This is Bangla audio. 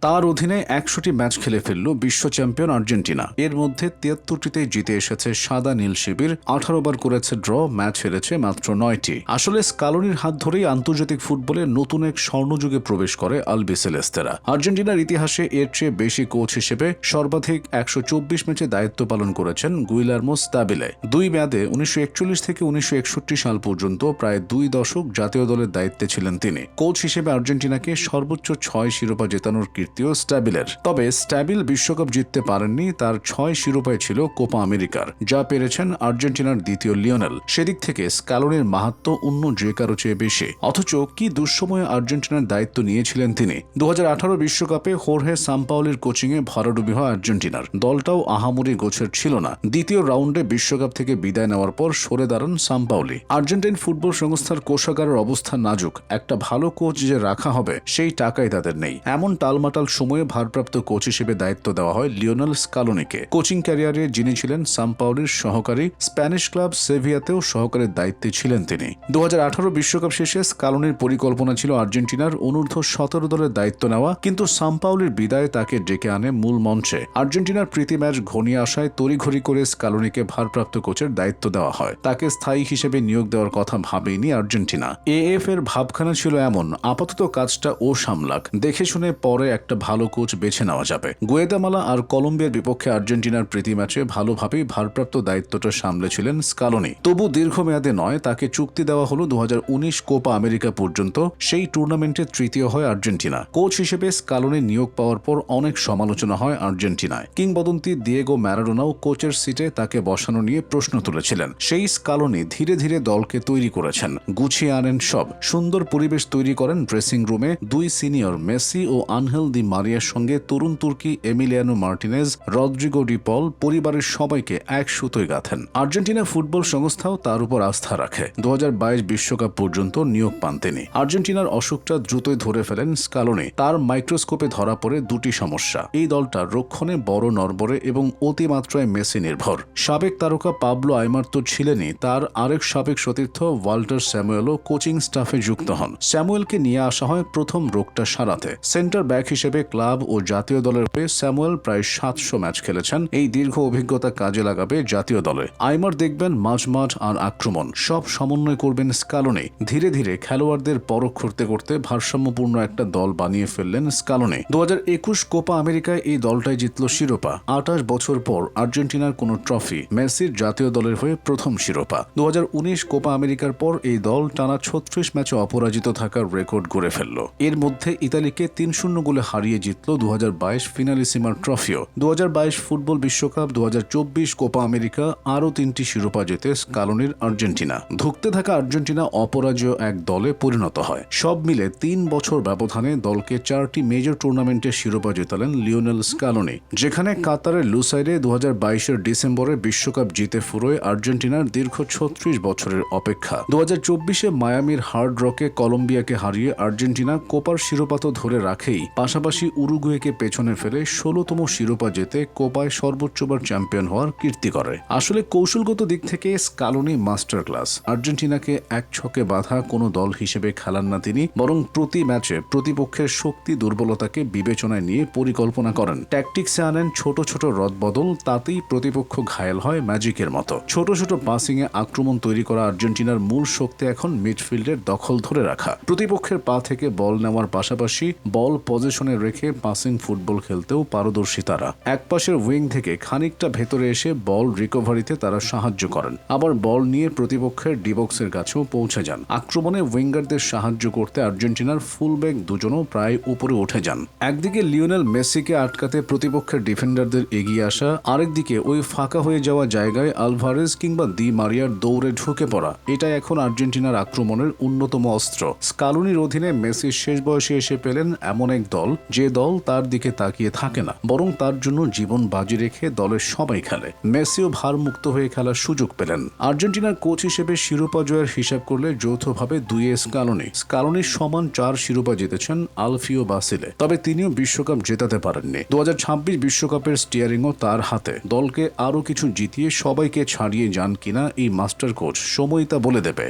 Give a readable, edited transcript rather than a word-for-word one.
তার অধীনে ১০০টি ম্যাচ খেলে ফেলল বিশ্ব চ্যাম্পিয়ন আর্জেন্টিনা। এর মধ্যে ৭৩টিতে জিতে এসেছে সাদা নীল শিবির, ১৮ বার করেছে ড্র, ম্যাচ হেরেছে মাত্র ৯টি। আসলে স্কালোনির হাত ধরেই আন্তর্জাতিক ফুটবলে নতুন এক স্বর্ণযুগে প্রবেশ করে আলবিসেলেস্তেরা। আর্জেন্টিনার ইতিহাসে এর চেয়ে বেশি কোচ হিসেবে সর্বাধিক ১২৪ ম্যাচে দায়িত্ব পালন করেছেন গুইলার্মো স্তাবিলে। দুই মেয়াদে ১৯৪১ থেকে ১৯৬১ সাল পর্যন্ত প্রায় ২ দশক জাতীয় দলের দায়িত্বে ছিলেন তিনি। কোচ হিসেবে আর্জেন্টিনাকে সর্বোচ্চ ৬ শিরোপা জেতানোর কীর্তিও স্টাবিলের। তবে স্টাবিল বিশ্বকাপ জিততে পারেননি। তার ৬ শিরোপায় ছিল কোপা আমেরিকার, যা পেরেছেন আর্জেন্টিনার দ্বিতীয় লিওনেল। সেদিক থেকে স্কালোনির মাহাত্ম্য অন্য যে কারো চেয়ে বেশি। অথচ কি দুঃসময়ে আর্জেন্টিনার দায়িত্ব নিয়েছিলেন তিনি। ২০১৮ বিশ্বকাপে হোর্হে সাম্পাওলির কোচিংয়ে ভরাডুবি হয় আর্জেন্টিনার। দলটাও আহামরি গোছের ছিল না। দ্বিতীয় রাউন্ডে বিশ্বকাপ থেকে বিদায় নেওয়ার পর সরে দাঁড়ান সাম্পাওলি। আর্জেন্টাইন ফুটবল সংস্থার কোষাগারের অবস্থা নাজুক। একটা ভালো কোচ যে রাখা হবে সেই টাকাই তাদের নেই। এমন টালমাটাল সময়ে ভারপ্রাপ্ত কোচ হিসেবে দায়িত্ব দেওয়া হয় লিওনেল স্কালোনিকে। কোচিং ক্যারিয়ারে যিনি ছিলেন সাম্পাওলির সহকারী, স্প্যানিশ ক্লাব সেভিয়াতেও সহকারীর দায়িত্বে ছিলেন তিনি। ২০১৮ বিশ্বকাপ শেষে স্কালোনির পরিকল্পনা ছিল আর্জেন্টিনার অনূর্ধ্ব ১৭ দলের দায়িত্ব নেওয়া, কিন্তু সাম্পাওলির বিদায় তাকে ডেকে আনে মূল মঞ্চে। আর্জেন্টিনার প্রীতি ম্যাচ ঘনিয়ে আসায় তড়িঘড়ি করে স্কালোনিকে ভারপ্রাপ্ত কোচের দায়িত্ব দেওয়া হয়। তাকে স্থায়ী হিসেবে নিয়োগ দেওয়ার কথা ভাবেনি আর্জেন্টিনা। এএফ এর ভাবখানা ছিল এমন, আপাতত কাজটা ও সামলাক, দেখে শুনে পরে একটা ভালো কোচ বেছে নেওয়া যাবে। গুয়েতামালা আর কলম্বিয়ার বিপক্ষে আর্জেন্টিনার প্রীতি ম্যাচে ভালোভাবেই ভারপ্রাপ্ত দায়িত্বটা সামলেছিলেন স্কালোনি। তবু দীর্ঘমেয়াদে নয়, তাকে চুক্তি দেওয়া হলো ২০১৯ কোপা আমেরিকা পর্যন্ত। সেই টুর্নামেন্টে তৃতীয় হয় আর্জেন্টিনা। কোচ হিসেবে স্কালোনি নিয়োগ পাওয়ার পর অনেক সমালোচনা হয় আর্জেন্টিনায়। কিংবদন্তি দিয়েগো ম্যারাডোনাও কোচের সিটে তাকে বসানো নিয়ে প্রশ্ন তুলেছিলেন। সেই স্কালোনি ধীরে ধীরে দলকে তৈরি করেছেন, গুছিয়ে আনেন সব। সুন্দর পরিবেশ তৈরি করেন ড্রেসিং রুমে। দুই সিনিয়র মেসি ও আনহেল দি মারিয়ার সঙ্গে তরুণ তুর্কি এমিলিয়ানো মার্টিনেজ, রদ্রিগো ডি পল পরিবারের সবাইকে এক সুতোয় গাঁথেন। আর্জেন্টিনা ফুটবল সংস্থাও তার উপর আস্থা রাখে। ২০২২ বিশ্বকাপ পর্যন্ত নিয়োগ পান তিনি। আর্জেন্টিনার অসুখটা দ্রুতই ধরে ফেলেন স্কালোনি। তার মাইক্রোস্কোপে ধরা পড়ে দুটি সমস্যা। এই দলটা রক্ষণে বড় নড়বড়ে এবং অতিমাত্রায় মেসি নির্ভর। সাবেক তারকা পাবলো আইমার তো ছিলেনই, তার আরেক সাবেক সতীর্থ ওয়াল্টার স্যামুয়েলও কোচিং স্টাফে যুক্ত হন। স্যামুয়েলকে নিয়ে আসা হয় প্রথম রোগটা সারাতে। সেন্টার ব্যাক হিসেবে ক্লাব ও জাতীয় দলের হয়ে স্যামুয়েল প্রায় ৭০০ ম্যাচ খেলেছেন। এই দীর্ঘ অভিজ্ঞতা কাজে লাগাবে জাতীয় দলে। আইমার দেখবেন মাঝমাঠ আর আক্রমণ, সব সমন্বয় করবেন স্কালোনি। ধীরে ধীরে খেলোয়াড়দের পরখ করতে করতে ভারসাম্যপূর্ণ একটা দল বানিয়ে ফেললেন স্কালোনি। ২০২১ কোপা আমেরিকায় এই দলটাই জিতল শিরোপা। ২৮ বছর পর আর্জেন্টিনার কোনো ট্রফি, মেসির জাতীয় দলের হয়ে প্রথম শিরোপা। ২০১৯ কোপা আমেরিকার পর এই দল টানা ৩৬ ম্যাচে অপরাজিত থাকার রেকর্ড গড়ে ফেলল। এর মধ্যে ইতালিকে ৩-০ গোলে হারিয়ে জিতল ২০২২ ফিনালিসিমার ট্রফিও। ২০২২ ফুটবল বিশ্বকাপ, ২০২৪ কোপা আমেরিকা, আরও ৩টি শিরোপা জেতে স্কালোনির আর্জেন্টিনা। ধুঁকতে থাকা আর্জেন্টিনা অপরাজেয় এক দলে পরিণত হয়। সব মিলে ৩ বছর ব্যবধানে দলকে 4টি মেজর টুর্নামেন্টে শিরোপা জেতালেন লিওনেল স্কালোনি। যেখানে কাতারের লুসাইরে ২০২২ ডিসেম্বরে বিশ্বকাপ জিতে ফুরোয় আর্জেন্টিনার দীর্ঘ ৩৬ বছরের অপেক্ষা। ২০২৪ মায়ামির হার্ড রকে কলম্বিয়াকে হারিয়ে আর্জেন্টিনা কোপার শিরোপা তো ধরে রাখেই, পাশাপাশি উরুগুয়েকে পেছনে ফেলে ১৬তম শিরোপা জেতে কোপায় সর্বোচ্চবার চ্যাম্পিয়ন হওয়ার কীর্তি করে। আসলে কৌশলগত দিক থেকে স্কালোনি মাস্টার ক্লাস। আর্জেন্টিনাকে এক ছকে বাঁধা কোনো দল হিসেবে খেলান না তিনি, বরং প্রতি ম্যাচে প্রতিপক্ষের শক্তি দুর্বলতাকে বিবেচনায় নিয়ে পরিকল্পনা করেন। ট্যাকটিক্সে আনেন ছোট ছোট রদবদল, তাতেই প্রতিপক্ষ ঘায়েল হয় ম্যাজিকের মতো। ছোট ছোট পাসিংয়ে আক্রমণ তৈরি করা আর্জেন্টিনার মূল শক্তি এখন মিডফিল্ডের দখল ধরে রাখা। প্রতিপক্ষের পা থেকে বল নেওয়ার পাশাপাশি বল পজিশনে রেখে পাসিং ফুটবল খেলতেও পারদর্শী তারা। একপাশের উইং থেকে খানিকটা ভেতরে এসে বল রিকভারিতে তারা সাহায্য করেন, আবার বল নিয়ে প্রতিপক্ষের ডিবক্সের কাছেও পৌঁছে যান। আক্রমণে উইঙ্গারদের সাহায্য করতে আর্জেন্টিনার ফুলব্যাক দুজনও প্রায় উপরে উঠে যান। একদিকে লিওনেল মেসিকে আটকাতে প্রতিপক্ষের ডিফেন্ডারদের এগিয়ে আসা, আরেকদিকে ওই ফাঁকা হয়ে যাওয়া জায়গায় আলভারেজ কিংবা দি মারিয়ার দৌড়ে ঢুকে পড়া, এটা এখন আর্জেন্টিনার আক্রমণের অন্যতম অস্ত্র। স্কালোনির অধীনে মেসির শেষ বয়সে এসে পেলেন এমন এক দল, যে দল তার দিকে তাকিয়ে থাকে না, বরং তার জন্য জীবন বাজি রেখে দলের সবাই খেলে। মেসিও ভারমুক্ত হয়ে খেলার সুযোগ পেলেন। আর্জেন্টিনার কোচ হিসেবে শিরোপা জয়ের হিসাব করলে যৌথভাবে দুইয়ে স্কালোনির সমান 4 শিরোপা জিতেছেন আলফিও বাসিলে। তবে তিনিও বিশ্বকাপ জেতাতে পারেননি। ২০২৬ বিশ্বকাপের স্টিয়ারিংও তার হাতে। দলকে আরও কিছু জিতিয়ে সবাইকে ছাড়িয়ে যান কিনা এই মাস্টার কোচ, সময় তা বলে দেবে।